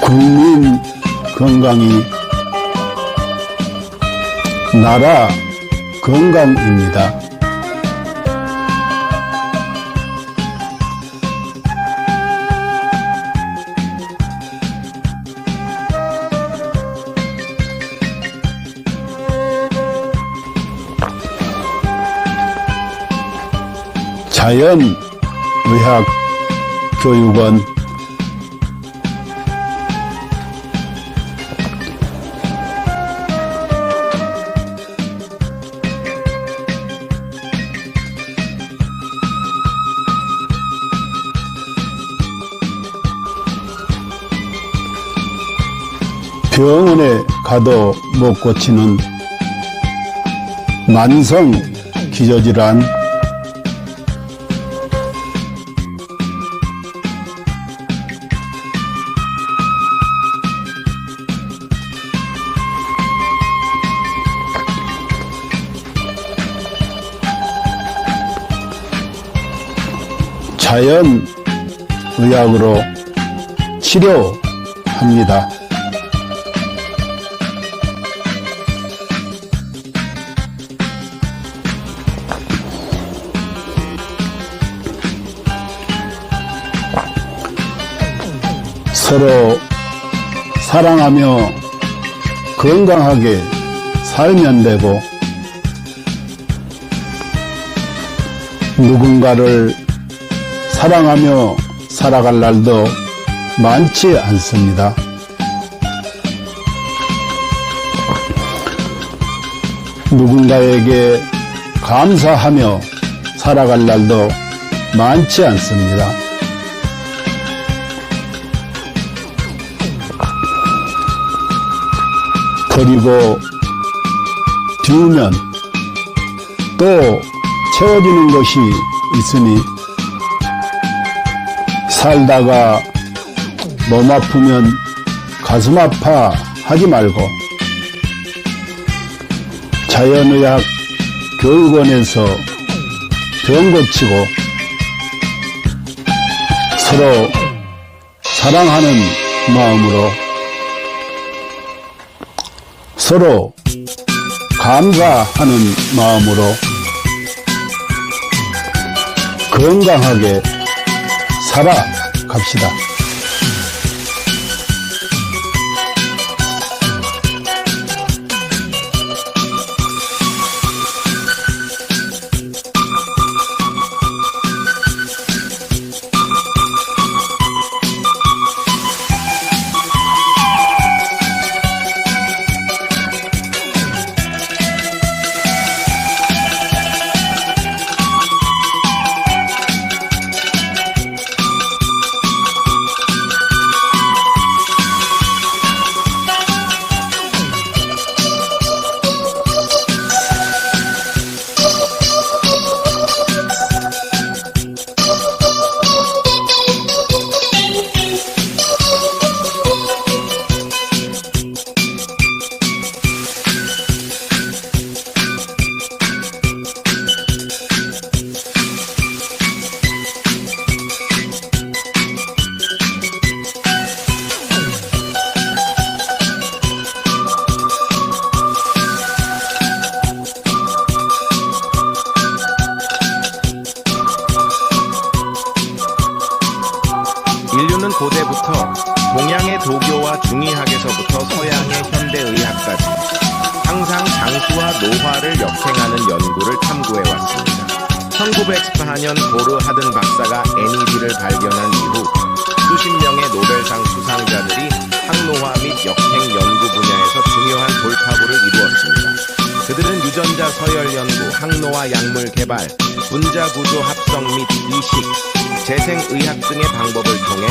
국민 건강이 나라 건강입니다. 자연의학교육원 병원에 가도 못 고치는 만성 기저질환, 자연의학으로 치료합니다. 서로 사랑하며 건강하게 살면 되고, 누군가를 사랑하며 살아갈 날도 많지 않습니다. 누군가에게 감사하며 살아갈 날도 많지 않습니다. 그리고 비우면 또 채워지는 것이 있으니, 살다가 몸 아프면 가슴 아파 하지 말고 자연의학 교육원에서 병 고치고 서로 사랑하는 마음으로, 서로 감사하는 마음으로 건강하게 살아갑시다. 인류는 고대부터 동양의 도교와 중의학에서부터 서양의 현대의학까지 항상 장수와 노화를 역행하는 연구를 탐구해왔습니다. 1914년 보르 하든 박사가 NAD를 발견한 이후 수십 명의 노벨상 수상자들이 항노화 및 역행 연구 분야에서 중요한 돌파구를 이루었습니다. 그들은 유전자 서열 연구, 항노화 약물 개발, 분자 구조 합성 및 이식, 재생의학 등의 방법을 통해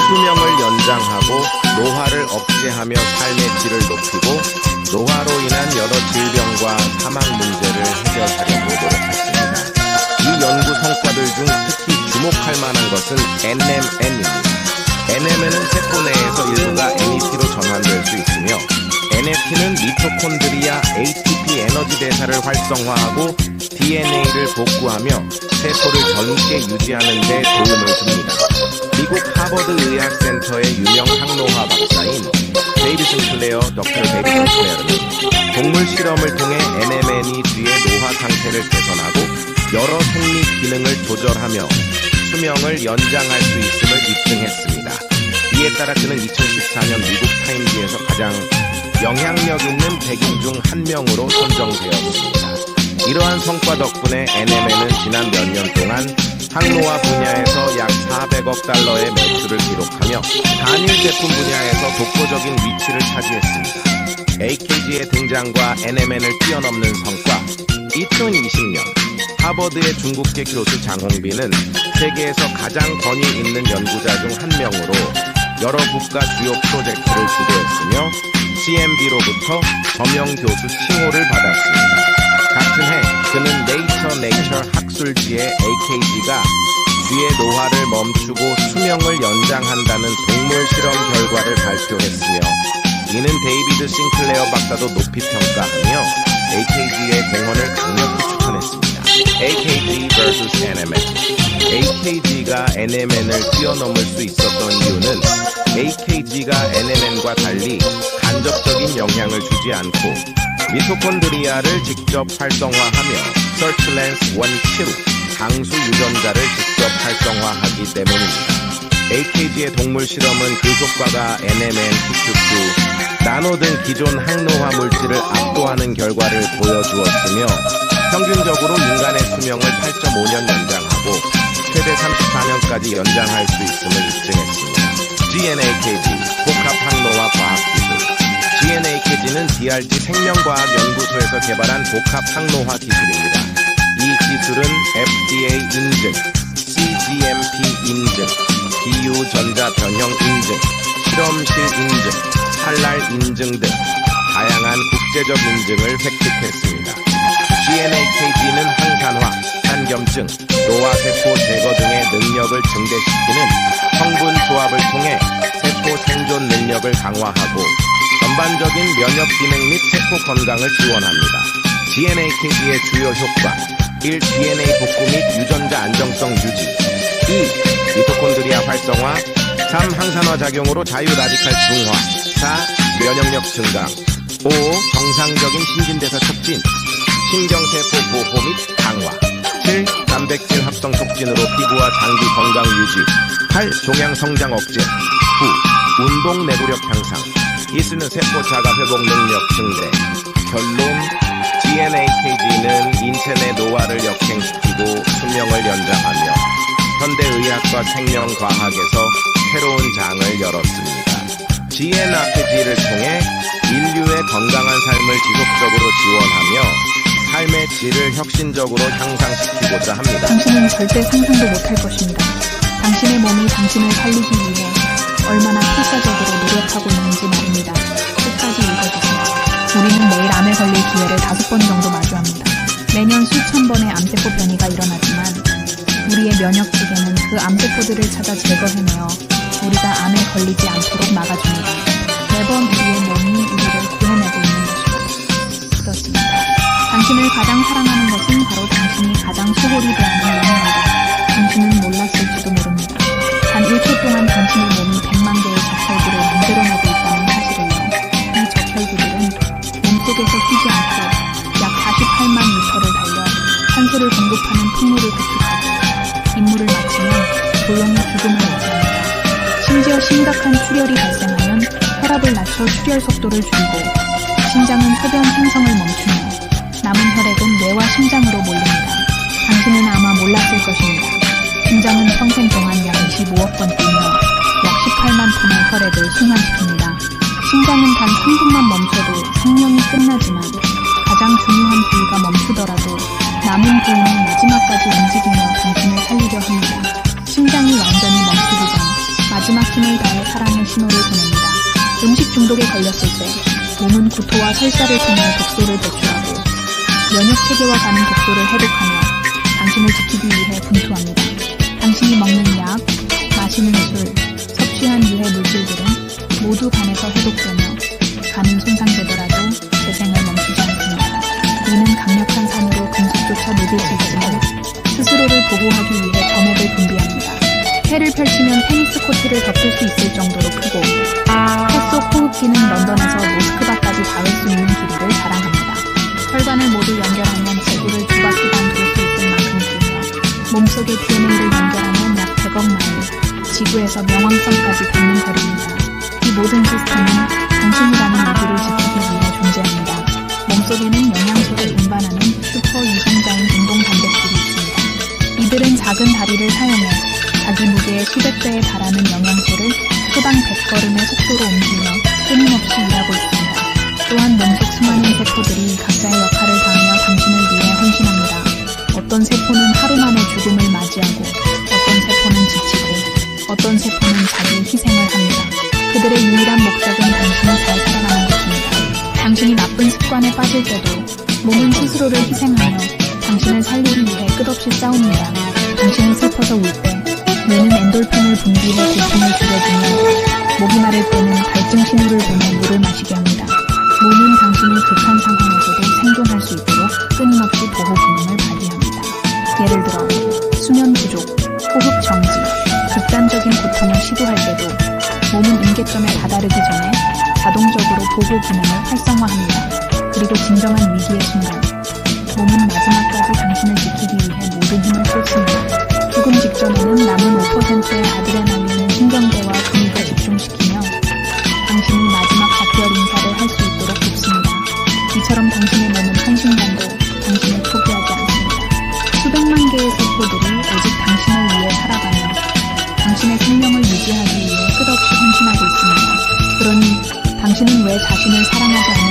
수명을 연장하고 노화를 억제하며 삶의 질을 높이고 노화로 인한 여러 질병과 사망 문제를 해결하려고 노력했습니다. 이 연구 성과들 중 특히 주목할 만한 것은 NMN입니다. NMN은 세포 내에서 일부가 NET로 전환될 수 있으며 NFT는 미토콘드리아 ATP 에너지 대사를 활성화하고 DNA를 복구하며 세포를 젊게 유지하는 데 도움을 줍니다. 미국 하버드 의학센터의 유명 항노화 박사인 데이비 싱클레어, 닥터 데이비 싱클레어는 동물 실험을 통해 NMN이 쥐의 노화 상태를 개선하고 여러 생리 기능을 조절하며 수명을 연장할 수 있음을 입증했습니다. 이에 따라 그는 2014년 미국 타임즈에서 가장 영향력 있는 100인 중 한 명으로 선정되었습니다. 이러한 성과 덕분에 NMN은 지난 몇 년 동안 항노화 분야에서 약 400억 달러의 매출을 기록하며 단일 제품 분야에서 독보적인 위치를 차지했습니다. AKG의 등장과 NMN을 뛰어넘는 성과. 2020년 하버드의 중국계 교수 장홍빈은 세계에서 가장 권위 있는 연구자 중 한 명으로 여러 국가 주요 프로젝트를 주도했으며 CMB로부터 저명 교수 칭호를 받았습니다. 같은 해 그는 네이처 학술지에 AKG가 쥐의 노화를 멈추고 수명을 연장한다는 동물 실험 결과를 발표했으며 이는 데이비드 싱클레어 박사도 높이 평가하며 AKG의 공헌을 강력히 추천했습니다. AKG vs NMN. AKG가 NMN을 뛰어넘을 수 있었던 이유는 AKG가 NMN과 달리 간접적인 영향을 주지 않고 미토콘드리아를 직접 활성화하며 서츄렌스 1치루 당수 유전자를 직접 활성화하기 때문입니다. AKG의 동물 실험은 그 효과가 NMN, TQ2, 나노 등 기존 항노화 물질을 압도하는 결과를 보여주었으며 평균적으로 인간의 수명을 8.5년 연장하고 최대 34년까지 연장할 수 있음을 입증했습니다. GNAKG, 복합 항노화 과학기술. GNAKG는 DRG 생명과학연구소에서 개발한 복합 항노화 기술입니다. 이 기술은 FDA 인증, CGMP 인증, BU 전자 변형 인증, 실험실 인증, 할랄 인증 등 다양한 국제적 인증을 획득했습니다. GNAKG는 항산화, 한겸증, 노화세포 제거 등의 능력을 증대시키는 성분 조합을 통해 세포 생존 능력을 강화하고 전반적인 면역 기능 및 세포 건강을 지원합니다. GNAKG의 주요 효과 1. DNA 복구 및 유전자 안정성 유지 2. 미토콘드리아 활성화 3. 항산화 작용으로 자유 라디칼 중화 4. 면역력 증강 5. 정상적인 신진대사 촉진 신경세포 보호 및 강화 7. 단백질 합성 촉진으로 피부와 장기 건강 유지 8. 종양 성장 억제 9. 운동 내구력 향상 이쓰는 세포 자가 회복 능력 증대 결론 GNAKG는 인체 내 노화를 역행시키고 수명을 연장하며 현대의학과 생명과학에서 새로운 장을 열었습니다. GNAKG를 통해 인류의 건강한 삶을 지속적으로 지원하며 삶의 질을 혁신적으로 향상시키고자 합니다. 당신은 절대 상상도 못할 것입니다. 당신의 몸이 당신을 살리기 위해 얼마나 필사적으로 노력하고 있는지 말입니다. 끝까지 읽어주세요. 우리는 매일 암에 걸릴 기회를 5번 정도 마주합니다. 매년 수천 번의 암세포 변이가 일어나지만 우리의 면역체계는 그 암세포들을 찾아 제거해내어 우리가 암에 걸리지 않도록 막아줍니다. 매번 우리의 몸이 우리를 구해내고 있는 것입니다. 그렇습니다. 당신을 가장 사랑하는 것은 바로 당신이 가장 소홀히 대하는 몸입니다. 당신은 몰랐을지도 모릅니다. 단 1초 동안 당신의 몸이 100만 개의 적혈구를 만들어내고 있다는 사실을요. 이 적혈구들은 몸속에서 쉬지 않고 약 48만 미터를 달려 산소를 공급하는 풍물을 구축하고 임무를 마치면 조용히 죽음을 맞이합니다. 심지어 심각한 출혈이 발생하면 혈압을 낮춰 출혈 속도를 줄이고 심장은 소변 생성을 멈추며 남은 혈액은 뇌와 심장으로 몰립니다. 당신은 아마 몰랐을 것입니다. 심장은 평생 동안 약 25억 번 뛰며 약 18만 톤의 혈액을 순환시킵니다. 심장은 단 3분만 멈춰도 생명이 끝나지만 가장 중요한 부위가 멈추더라도 남은 부위는 마지막까지 움직이며 당신을 살리려 합니다. 심장이 완전히 멈추기 전 마지막 힘을 다해 사랑의 신호를 보냅니다. 음식 중독에 걸렸을 때 몸은 구토와 설사를 통해 독소를 배출하고 면역체계와 가는 독소를 해독하며 당신을 지키기 위해 분투합니다. 당신이 먹는 약, 마시는 술, 섭취한 유해 물질들은 모두 간에서 해독되며 간은 손상되더라도 재생을 멈추지 않습니다. 이는 강력한 산으로 금속조차 녹일 수 있지만 스스로를 보호하기 위해 점액을 분비합니다. 폐 어깨를 펼치면 테니스 코트를 덮을 수 있을 정도로 크고 뱃속 호흡기는 런던에서 모스크바까지 닿을 수 있는 길이를 자랑합니다. 혈관을 모두 연결하면 지구를 두 바퀴 반 돌 수 있을 만큼 길며 몸속의 DNA를 연결하면 약 100억 마일, 지구에서 명왕성까지 닿는 거리입니다. 이 모든 시스템은 당신이라는 우주를 지키기 위해 존재합니다. 몸속에는 영양소를 운반하는 슈퍼 유전자인 운동 단백질이 있습니다. 이들은 작은 다리를 사용해 자기 무게의 수백 배에 달하는 영양소를 초당 100걸음의 속도로 옮기며 끊임없이 일하고 있습니다. 또한 몸속 수많은 세포들이 각자의 역할을 다하며 당신을 위해 헌신합니다. 어떤 세포는 하루 만에 죽음을 맞이하고 어떤 세포는 지치고 어떤 세포는 자기 희생을 합니다. 그들의 유일한 목적은 당신이 잘 살아가는 것입니다. 당신이 나쁜 습관에 빠질 때도 몸은 스스로를 희생하며 당신을 살리기 위해 끝없이 싸웁니다. 당신이 슬퍼서 울 때 뇌는 엔돌핀을 분비해 고통을 줄여주며 목이 마를 때는 갈증 신호를 보내 물을 마시게 합니다. 몸은 당신이 극한 상황에서도 생존할 수 있도록 끊임없이 보호 기능을 발휘합니다. 예를 들어 수면 부족, 호흡 정지, 극단적인 고통을 시도할 때도 몸은 임계점에 다다르기 전에 자동적으로 보호 기능을 활성화합니다. 그리고 진정한 위기의 순간 몸은 마지막까지 당신을 지키기 위해 모든 힘을 쏟습니다. 죽음 직전에는 남은 5%의 아드레날린을 신경계와 근육에 집중시키며 당신이 마지막 작별 인사를 할 수 있도록 돕습니다. 이처럼 당신의 몸은 한순간도 당신을 포기하지 않습니다. 수백만 개의 세포들이 오직 당신을 위해 살아가며 당신의 생명을 유지하기 위해 끝없이 헌신하고 있습니다. 그러니 당신은 왜 자신을 사랑하지 않는